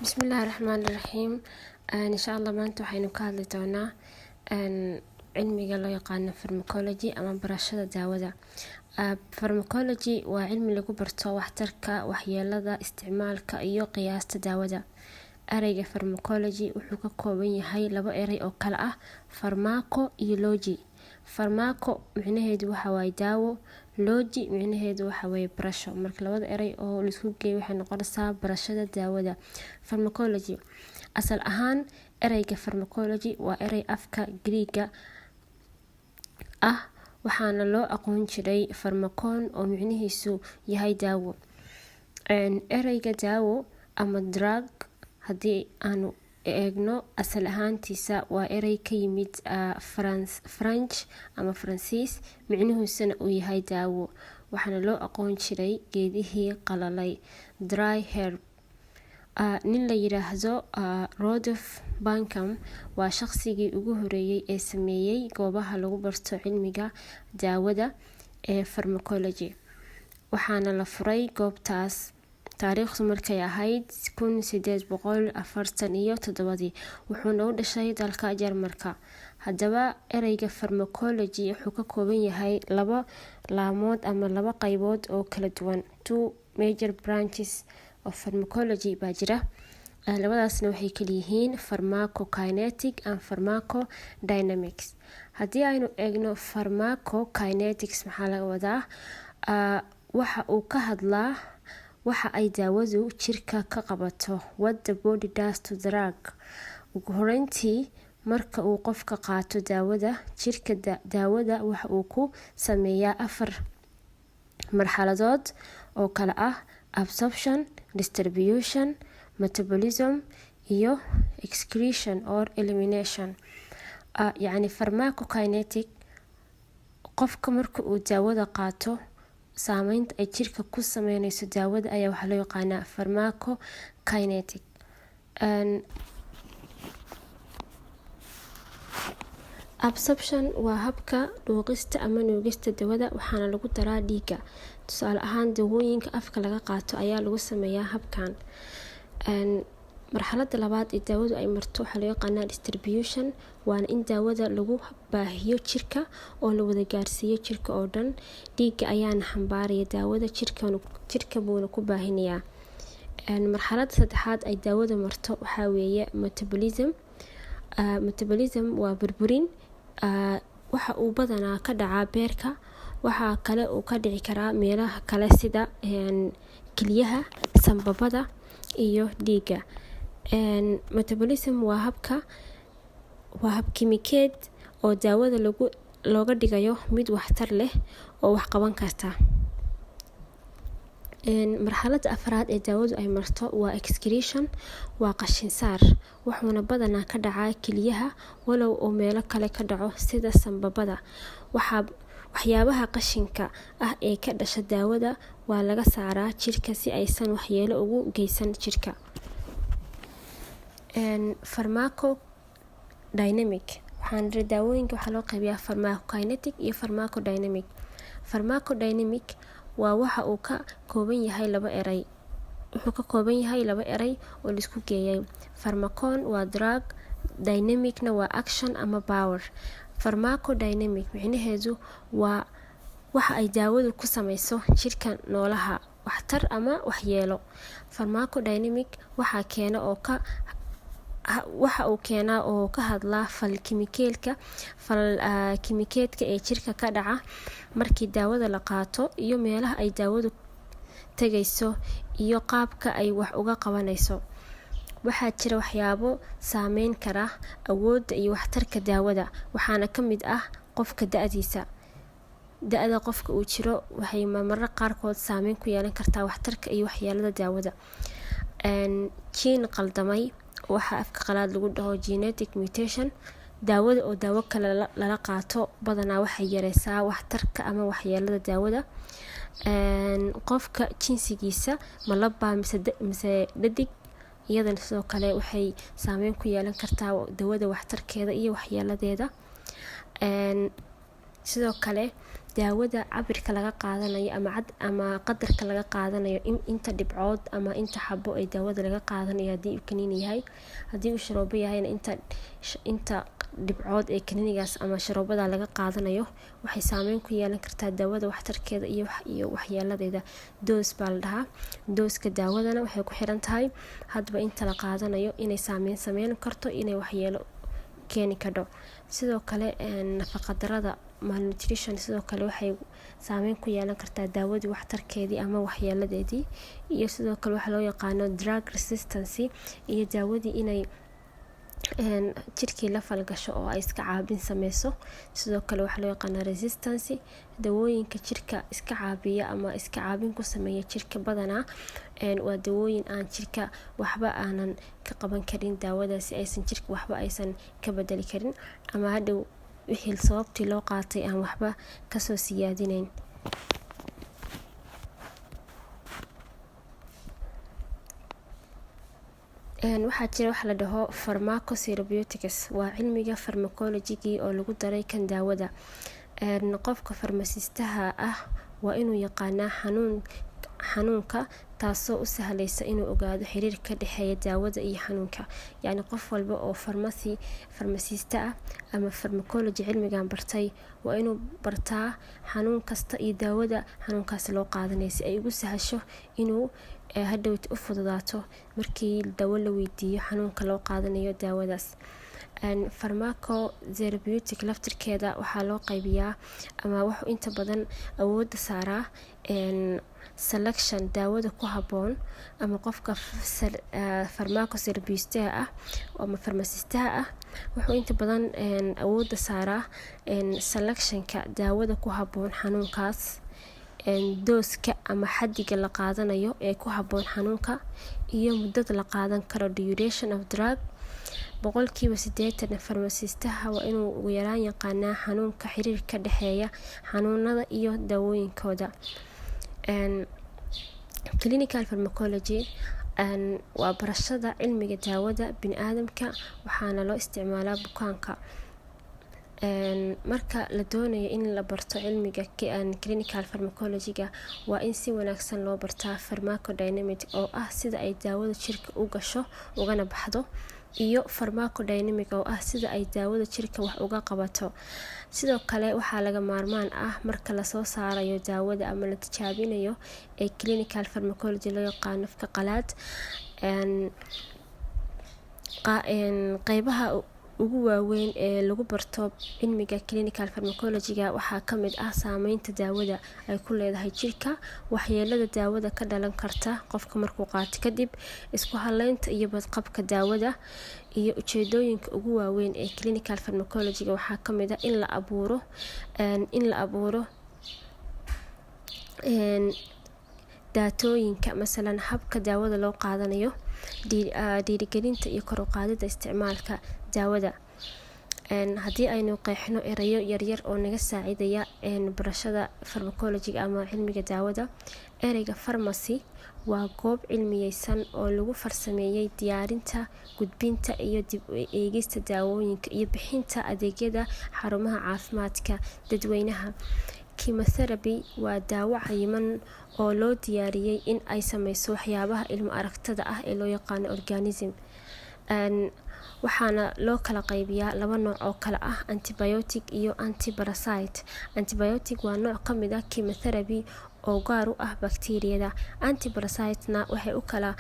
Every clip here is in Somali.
bismillahi raxmaani raxiim. insha allah maanta waxaynu ka hadli doonaa cilmiga loo yaqaano pharmacology ama barashada daawada. Pharmacology waa cilmi lagu barto waxtarka, waxyeelada, isticmaalka iyo qiyaasta daawada. Ereyga pharmacology wuxuu ka kooban yahay laba erey oo kala ah pharmaco iyo logi. Pharmaco micnaheedu waxa waaye daawo, logi micnaheedu waxa waaye barasho. Marka labada erey oo la isku geeyo waxay noqonaysaa barashada daawada. Pharmacology asal ahaan ereyga pharmacology waa erey afka Greek-ga ah, waxaana loo aqoon jiray pharmakon oo micnihiisu yahay daawo. Ereyga daawo ama drug haddii aanu eegno asal ahaantiisa waa erey ka yimid French ama Faransiis, micnihiisuna uu yahay daawo, waxaana loo aqoon jiray geedihii qalalay dry herb. nin la yiraahdo Rudolf Bankham waa shaqsigii ugu horeeyay ee sameeyay goobaha lagu barto cilmiga daawada ee pharmacology, waxaana la furay goobtaas taariikhdu markay ahayd 1847 wuxuuna u dhashay dalka Jarmalka. Haddaba ereyga pharmacology wuxuu ka kooban yahay laba laamood ama laba qaybood oo kala duwan. Two major branches of pharmacology baa jira. labadaasna waxay kala yihiin pharmacokinetic and pharmacodynamics. haddii aynu eegno pharmacokinetics maxaa laga wadaa, waxa uu ka hadlaa waxa ay daawadu jirka ka qabato, what the body does to the drug. ugu horeyntii marka uu qofka qaato daawada, jirka daawada waxa uu ku sameeyaa 4 marxaladood oo kala ah absorption, distribution, metabolism iyo excretion or elimination. yacni pharmacokinetic qofka marka uu daawada qaato, saameynta ay jirka ku sameynayso daawada ayaa waxaa loo yaqaanaa pharmacokinetic. Absorption waa habka dhuuqista ama nuugista daawada, waxaana lagu daraa dhiigga. Tusaale ahaan daawooyinka afka laga qaato ayaa lagu sameeyaa habkan. marxaladda labaad ee daawadu ay marto waxaa loo yaqaanaa distribution, waana in daawada lagu baahiyo jirka oo la wada gaarsiiyo jirka oo dhan. dhiigga ayaana xambaaraya daawada, jirka buuna ku baahinayaa. marxaladda saddexaad ay daawada marto waxaa weeye metabolism. metabolism waa burburin. waxa uu badanaa ka dhacaa beerka, waxaa kale uu ka dhici karaa meelaha kale sida kelyaha, sanbabada iyo dhiigga. metabolism waa hab kimikeed oo daawada looga dhigayo mid waxtar leh oo wax qaban karta. marxaladda afraad ee daawadu ay marto waa excretion, waa qashin saar, wuxuuna badanaa ka dhacaa kelyaha walow oo meelo kale ka dhaco sida sanbabada. waxyaabaha qashinka ah ee ka dhasha daawada waa laga saaraa jirka si aysan waxyeelo ugu geysan jirka. pharmacodynamic daawooyinka waxaa loo qaybiyaa pharmacokinetic iyo pharmacodynamic. pharmacodynamic waa waxa uu ka kooban yahay laba erey oo la isku geeyay. pharmakon waa drug, dynamicna waa action ama power. pharmacodynamic micnaheedu waa waxa ay daawadu ku sameyso jirka noolaha, waxtar ama waxyeelo. pharmacodynamic waxa uu keenaa oo ka hadlaa fal kimikeedka ee jirka ka dhaca markii daawada la qaato, iyo meelaha ay daawadu tegayso iyo qaabka ay wax uga qabanayso. waxaa jira waxyaabo saameyn kara awoodda iyo waxtarka daawada, waxaana ka mid ah qofka da-da qofka uu jiro waxay mararka qaarkood saameyn ku yeelan kartaa waxtarka iyo waxyeelada daawada. jiin qaldamay waxaa afka qalaad lagu dhaho genetic mutation. daawada oo daawo kale lala qaato badanaa waxay yareysaa waxtarka ama waxyeelada daawada. qofka jinsigiisa ma laba mise dhadig, iyadana sidoo kale waxay saameyn ku yeelan kartaa daawada waxtarkeeda iyo waxyeeladeeda. sidoo kale daawada cabirka laga qaadanayo ama qadarka laga qaadanayo inta dhibcood ama inta xabo ay daawada laga qaadanayo haddii uu kaniini yahay. Haddii uu sharoobo yahayna inta dhibcood ee kaniinigaas ama sharoobada laga qaadanayo waxay saameyn ku yeelan kartaa daawada waxtarkeeda iyo waxyeeladeeda. Doos baa la dhahaa. Dooska daawadana waxay ku xiran tahay hadba inta la qaadanayo inay sameyn karto inay waxyeelo keeni karo. Sidoo kale nafaqa darrada malnutrition sidoo kale waxay saameyn ku yeelan kartaa daawadii waxtarkeedii ama waxyeeladeedii. Iyo sidoo kale waxa loo yaqaano drug resistance iyo daawadii inay jirkii la falgasho oo ay iska caabin sameyso. Sidoo kale waxa loo yaqaano resistance dawooyinka jirka iska caabiya ama iska caabin ku sameeya jirka badanaa waa dawooyin aan jirka waxba aanan ka qaban karin. Daawadaasi aysan jirka waxba aysan ka bedeli karin ama hadhow wixii sababtii loo qaatay aan waxba kasoo siyaadinayn. waxaa jira wax la dhaho pharmacotherapeutics waa cilmiga pharmacology oo lagu daray kan daawada. Qofka farmasiistaha ah waa inuu yaqaanaa xanuunka taasoo u sahlaysa inuu ogaado xiriirka ka dhexeeya daawada iyo xanuunka. Yacni qof walba oo farmasiista ah ama pharmacology cilmigan bartay waa inuu bartaa xanuun kasta iyo daawada xanuunkaas loo qaadanay si ay ugu sahasho inuu hadhowt u fududaato markii daawo la weydiiyo xanuunka loo qaadanayo daawadaas. Pharmacotherapeutic laftirkeeda waxaa loo qaybiyaa ama wuxuu inta badan awoodda saaraa selection daawada ku habboon ama qofka pharmacotherapist ah ama farmasiistaha ah wuxuu inta badan awoodda saaraa selectionka daawada ku habboon xanuunkaas, dooska ama xaddiga la qaadanayo ee ku habboon xanuunka iyo muddada la qaadan karo duration of drug. 80% farmasiistaha waa inuu ugu yaraan yaqaanaa xanuunka xiriirka ka dhexeeya xanuunada iyo daawooyinkooda. Clinical pharmacology waa barashada cilmiga daawada bini'aadamka waxaana loo isticmaalaa bukaanka. Marka la doonayo in la barto cilmiga clinical pharmacology-ga waa in si wanaagsan loo bartaa pharmacodynamic oo ah sida ay daawada jirka u gasho ugana baxdo iyo pharmacodynamic oo ah sida ay daawada jirka wax uga qabato. Sidoo kale waxaa laga maarmaan ah marka la soo saarayo daawada ama la tijaabinayo ee clinical pharmacology loo yaqaano afka qalaad qaybaha ugu waaweyn ee lagu barto cilmiga clinical pharmacology-ga waxaa ka mid ah saameynta daawada ay ku leedahay jirka, waxyeelada daawada ka dhalan karta qofka markuu qaato kadib, isku halaynta iyo badqabka daawada. Iyo ujeedooyinka ugu waaweyn ee clinical pharmacology-ga waxaa ka mid ah in la abuuro daatooyinka masalan habka daawada loo qaadanayo, dhiirigelinta iyo kor u qaadida isticmaalka daawada. Haddii aynu qeexno erayo yaryar oo naga saacidaya barashada pharmacology ama cilmiga daawada. Ereyga pharmacy waa goob cilmiyeysan oo lagu farsameeyay diyaarinta, gudbinta iyo dib u eegista daawooyinka iyo bixinta adeegyada xarumaha caafimaadka dadweynaha. Chemotherapy waa daawo cayiman oo loo diyaariyey in ay sameyso waxyaabaha ilmo aragtada ah ee loo yaqaano organism. Waxaana loo kala qaybiyaa 2 nooc oo kala ah antibiotic iyo antiparasite. Antibiotic waa nooc ka mid ah chemotherapy oo gaar u ah bakteeriyada. Antiparasite-na waxay u kala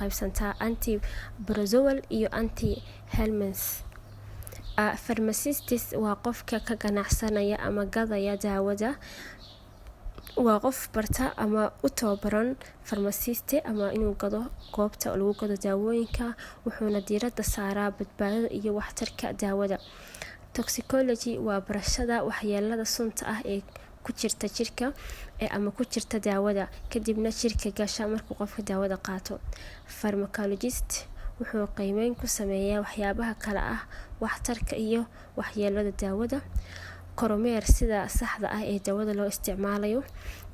qaybsantaa antiprotozoal iyo antihelminths. Pharmacist waa qofka ka ganacsanaya ama gadaya daawada. Waa qof barta ama u tababaran pharmacist ama inuu gado goobta lagu gado daawooyinka wuxuuna diiradda saaraa badbaadada iyo waxtarka daawada. Toxicology waa barashada waxyeelada sunta ah ee ku jirta jirka ama ku jirta daawada kadibna jirka gasha markuu qofka daawada qaato. Pharmacologist wuxuu qiimeyn ku sameeyaa waxyaabaha kala ah waxtarka iyo waxyeelada daawada. Kormeer sida saxda ah ee daawada loo isticmaalayo,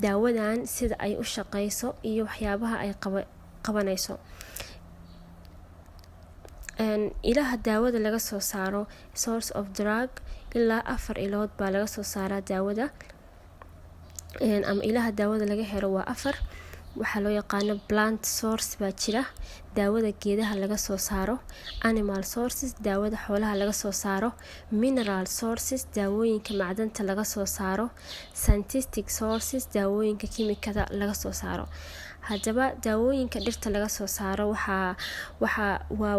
daawadan sida ay u shaqeyso iyo waxyaabaha ay qabanayso. Ilaha daawada laga soo saaro source of drug ilaa 4 ilood baa laga soo saaraa daawada. ama ilaha daawada laga helo waa 4. waxaa loo yaqaano plant source baa jira, daawada geedaha laga soo saaro, animal sources, daawada xoolaha laga soo saaro, mineral sources, daawooyinka macdanta laga soo saaro, scientific sources, daawooyinka kiimikada laga soo saaro. haddaba daawooyinka dhirta laga soo saaro waa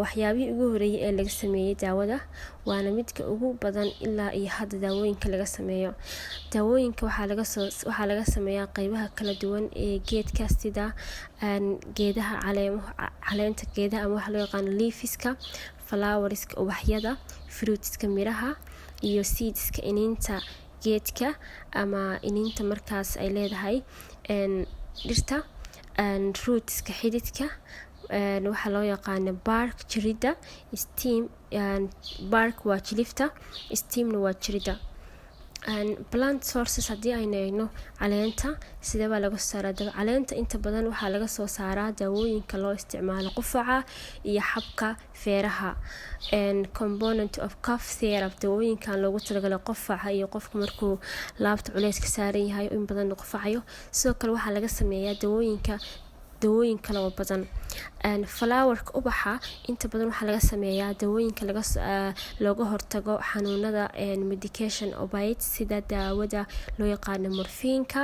waxyaabihii ugu horeeyay ee laga sameeyay daawada, waana midka ugu badan ilaa iyo hadda daawooyinka laga sameeyo. daawooyinka waxaa laga sameeyaa qaybaha kala duwan ee geedka, sida geedaha caleenta geedaha ama waxa loo yaqaano leafiska, flowerska ubaxyada, fruitska miraha, iyo seedska iniinta geedka ama iniinta markaas ay leedahay dhirta, rootska xididka, waxaa loo yaqaano bark jirida, stem bark waa jilifta, stemna waa jirida. plant sources haddii aynu eegno caleenta sidee baa laga soo saaraa caleenta inta badan waxaa laga soo saaraa daawooyinka loo isticmaalo qufaca iyo xabka feeraha, component of cough syrup, daawooyinkan loogu talagalay qufaca iyo qofka markuu laabta culeyska saaran yahay in badan qufacayo. sidoo kale waxaa laga sameeyaa dawooyin kale oo badan. flowerka ubaxa inta badan waxaa laga sameeyaa dawooyinka looga hortago xanuunada, medication opiates sida daawada loo yaqaano morfiinka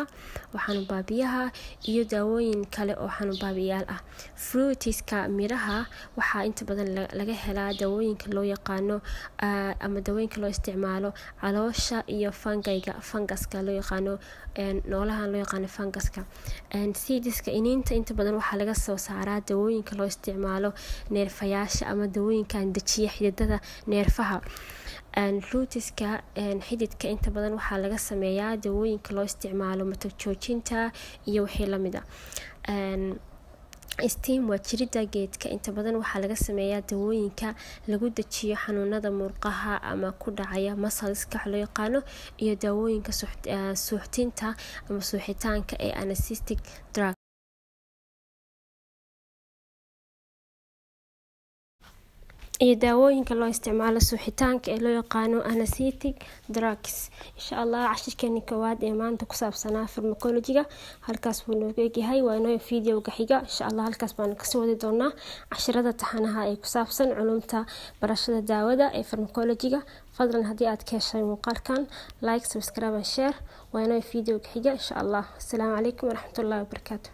oo xanuun baabiyaha, iyo daawooyin kale oo xanuun baabiyaal ah. fruitiska miraha waxaa inta badan laga helaa daawooyinka loo yaqaano ama daawooyinka loo isticmaalo caloosha iyo fungaska loo yaqaano, noolahan loo yaqaano fungaska. seedska iniinta inta badan waxaa laga soo saaraa daawooyinka loo isticmaalo neerfayaasha ama daawooyinkan dejiya xididada neerfaha. rootska xididka inta badan waxaa laga sameeyaa daawooyinka loo isticmaalo matag joojinta iyo wixii lamid ah. stem waa jirida geedka, inta badan waxaa laga sameeyaa daawooyinka lagu dejiyo xanuunada murqaha ama ku dhacaya muscleska loo yaqaano, iyo daawooyinka suuxdinta ama suuxitaanka ee anesthetic drug. iyo daawooyinka loo isticmaalo suuxitaanka ee loo yaqaano anesthetic drugs. insha Allah cashirkeeni koowaad ee maanta ku saabsanaa pharmacology-ga halkaas buu noogu egyahay. waa inoo video-ga xiga insha Allah, halkaas baan kasii wadi doonaa cashirada taxanaha ee ku saabsan culumta barashada daawada ee pharmacology-ga. fadlan haddii aad ka heshay muuqaalkan like, subscribe and share. waa inoo video-ga xiga insha Allah. assalaamu calaykum waraxmatullaahi wabarakaatuh.